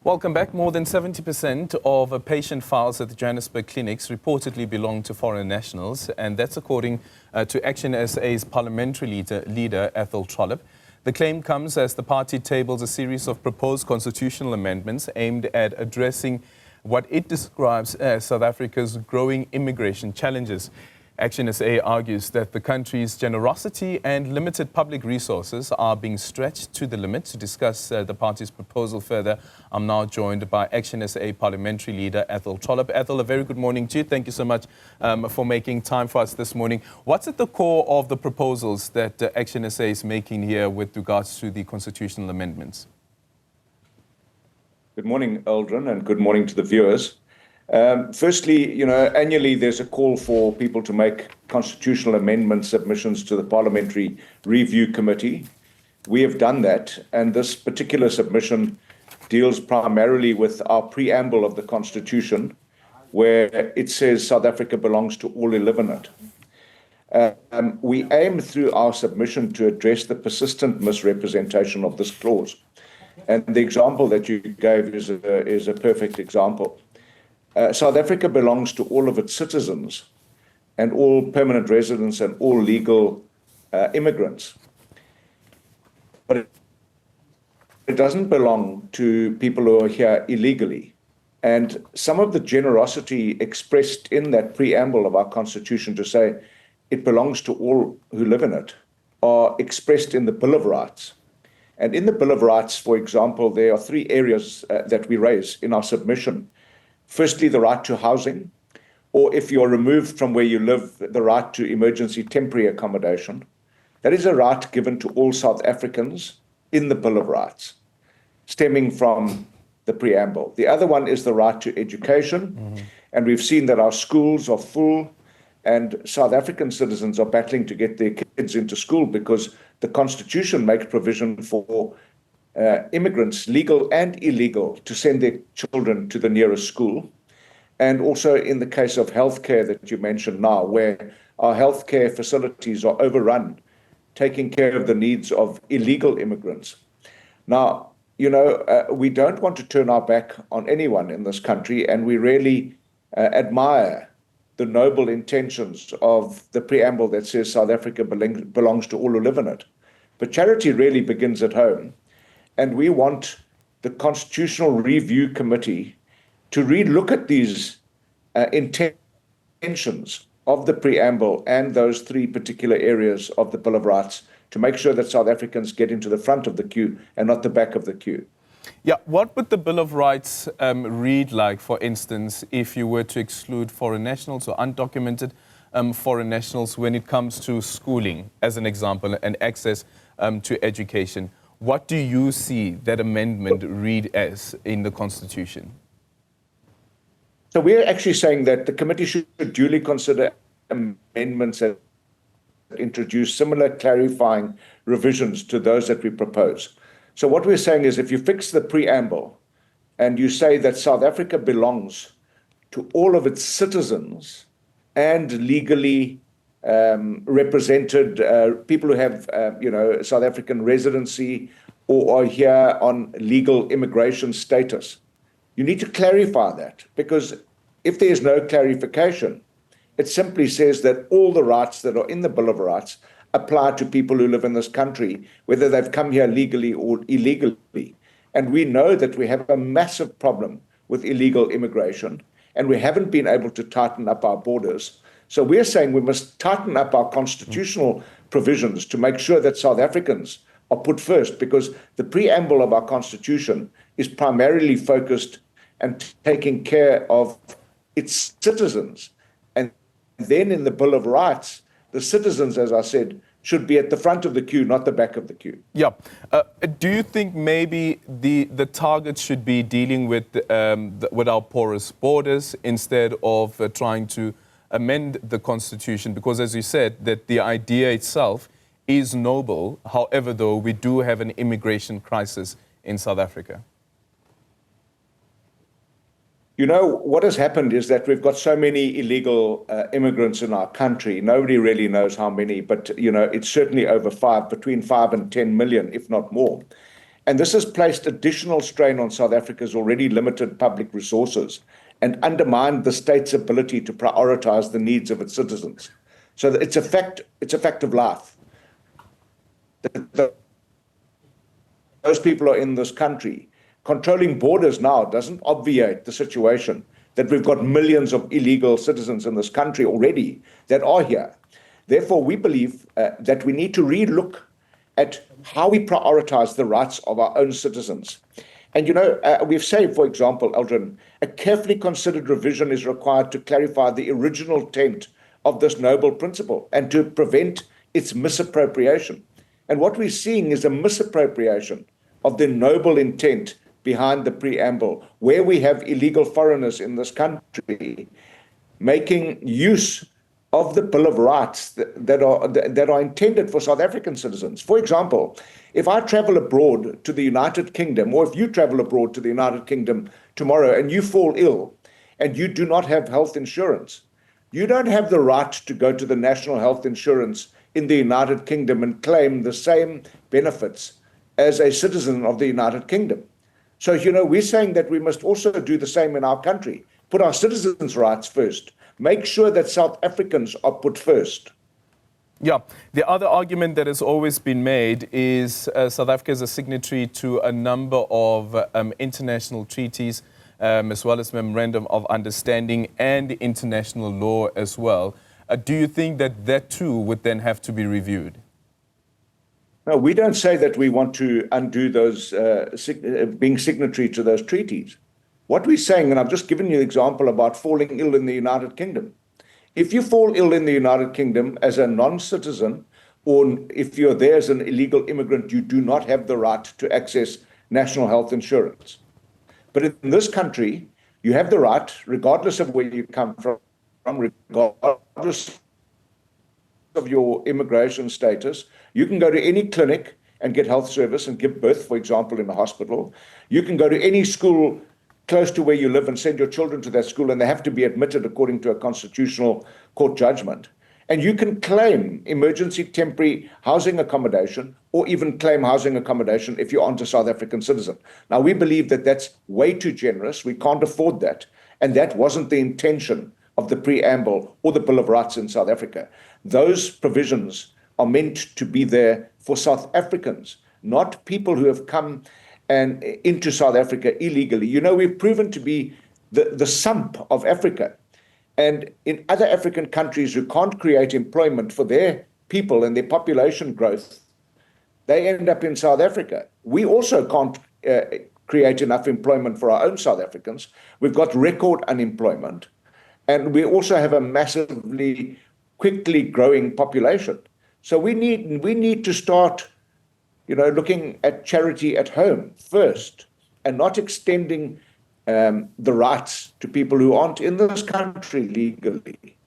Welcome back. More than 70% of patient files at the Johannesburg clinics reportedly belong to foreign nationals, and that's according to ActionSA's Parliamentary leader Athol Trollip. The claim comes as the party tables a series of proposed constitutional amendments aimed at addressing what it describes as South Africa's growing immigration challenges. ActionSA argues that the country's generosity and limited public resources are being stretched to the limit. To discuss the party's proposal further, I'm now joined by ActionSA Parliamentary leader Athol Trollip. Athol, a very good morning to you. Thank you so much for making time for us this morning. What's at the core of the proposals that ActionSA is making here with regards to the constitutional amendments? Good morning, Eldrin, and good morning to the viewers. Firstly, annually there's a call for people to make constitutional amendment submissions to the Parliamentary Review Committee. We have done that, and this particular submission deals primarily with our preamble of the Constitution, where it says South Africa belongs to all who live in it. We aim through our submission to address the persistent misrepresentation of this clause. And the example that you gave is a perfect example. South Africa belongs to all of its citizens and all permanent residents and all legal immigrants. But it doesn't belong to people who are here illegally. And some of the generosity expressed in that preamble of our Constitution to say it belongs to all who live in it are expressed in the Bill of Rights. And in the Bill of Rights, for example, there are three areas that we raise in our submission. Firstly, the right to housing, or if you're removed from where you live, the right to emergency temporary accommodation. That is a right given to all South Africans in the Bill of Rights, stemming from the preamble. The other one is the right to education, and we've seen that our schools are full, and South African citizens are battling to get their kids into school because the Constitution makes provision for immigrants, legal and illegal, to send their children to the nearest school. And also in the case of healthcare that you mentioned now, where our healthcare facilities are overrun, taking care of the needs of illegal immigrants. Now, we don't want to turn our back on anyone in this country, and we really admire the noble intentions of the preamble that says South Africa belongs to all who live in it. But charity really begins at home. And we want the Constitutional Review Committee to relook at these intentions of the preamble and those three particular areas of the Bill of Rights to make sure that South Africans get into the front of the queue and not the back of the queue. Yeah, what would the Bill of Rights read like, for instance, if you were to exclude foreign nationals or undocumented foreign nationals when it comes to schooling, as an example, and access to education? What do you see that amendment read as in the Constitution? So we're actually saying that the committee should duly consider amendments that introduce similar clarifying revisions to those that we propose. So what we're saying is if you fix the preamble and you say that South Africa belongs to all of its citizens and legally represented people who have, South African residency or are here on legal immigration status. You need to clarify that, because if there is no clarification, it simply says that all the rights that are in the Bill of Rights apply to people who live in this country, whether they've come here legally or illegally. And we know that we have a massive problem with illegal immigration, and we haven't been able to tighten up our borders. So we're saying we must tighten up our constitutional provisions to make sure that South Africans are put first, because the preamble of our Constitution is primarily focused and taking care of its citizens. And then in the Bill of Rights, the citizens, as I said, should be at the front of the queue, not the back of the queue. Yeah. Do you think maybe the target should be dealing with our porous borders instead of trying to amend the Constitution? Because as you said, that the idea itself is noble. However, though, we do have an immigration crisis in South Africa. What has happened is that we've got so many illegal immigrants in our country. Nobody really knows how many, but, it's certainly over between 5 and 10 million, if not more. And this has placed additional strain on South Africa's already limited public resources and undermined the state's ability to prioritize the needs of its citizens. So it's a fact of life. Those people are in this country. Controlling borders now doesn't obviate the situation that we've got millions of illegal citizens in this country already that are here. Therefore, we believe that we need to relook at how we prioritize the rights of our own citizens. And, we've said, for example, Eldrin, a carefully considered revision is required to clarify the original intent of this noble principle and to prevent its misappropriation. And what we're seeing is a misappropriation of the noble intent behind the preamble, where we have illegal foreigners in this country making use of the Bill of Rights that are intended for South African citizens. For example, if I travel abroad to the United Kingdom, or if you travel abroad to the United Kingdom tomorrow and you fall ill and you do not have health insurance, you don't have the right to go to the national health insurance in the United Kingdom and claim the same benefits as a citizen of the United Kingdom. So, we're saying that we must also do the same in our country, put our citizens' rights first, make sure that South Africans are put first. Yeah, the other argument that has always been made is South Africa is a signatory to a number of international treaties, as well as Memorandum of Understanding and international law as well. Do you think that too would then have to be reviewed? No, we don't say that we want to undo those, being signatory to those treaties. What we're saying, and I've just given you an example about falling ill in the United Kingdom. If you fall ill in the United Kingdom as a non-citizen, or if you're there as an illegal immigrant, you do not have the right to access national health insurance. But in this country, you have the right, regardless of where you come from, regardless of your immigration status. You can go to any clinic and get health service and give birth, for example, in a hospital. You can go to any school close to where you live and send your children to that school, and they have to be admitted according to a constitutional court judgment. And you can claim emergency temporary housing accommodation, or even claim housing accommodation if you aren't a South African citizen. Now, we believe that that's way too generous. We can't afford that. And that wasn't the intention of the preamble or the Bill of Rights in South Africa. Those provisions are meant to be there for South Africans, not people who have come and into South Africa illegally. We've proven to be the sump of Africa. And in other African countries who can't create employment for their people and their population growth, they end up in South Africa. We also can't create enough employment for our own South Africans. We've got record unemployment. And we also have a massively quickly growing population. So we need to start, looking at charity at home first, and not extending the rights to people who aren't in this country legally.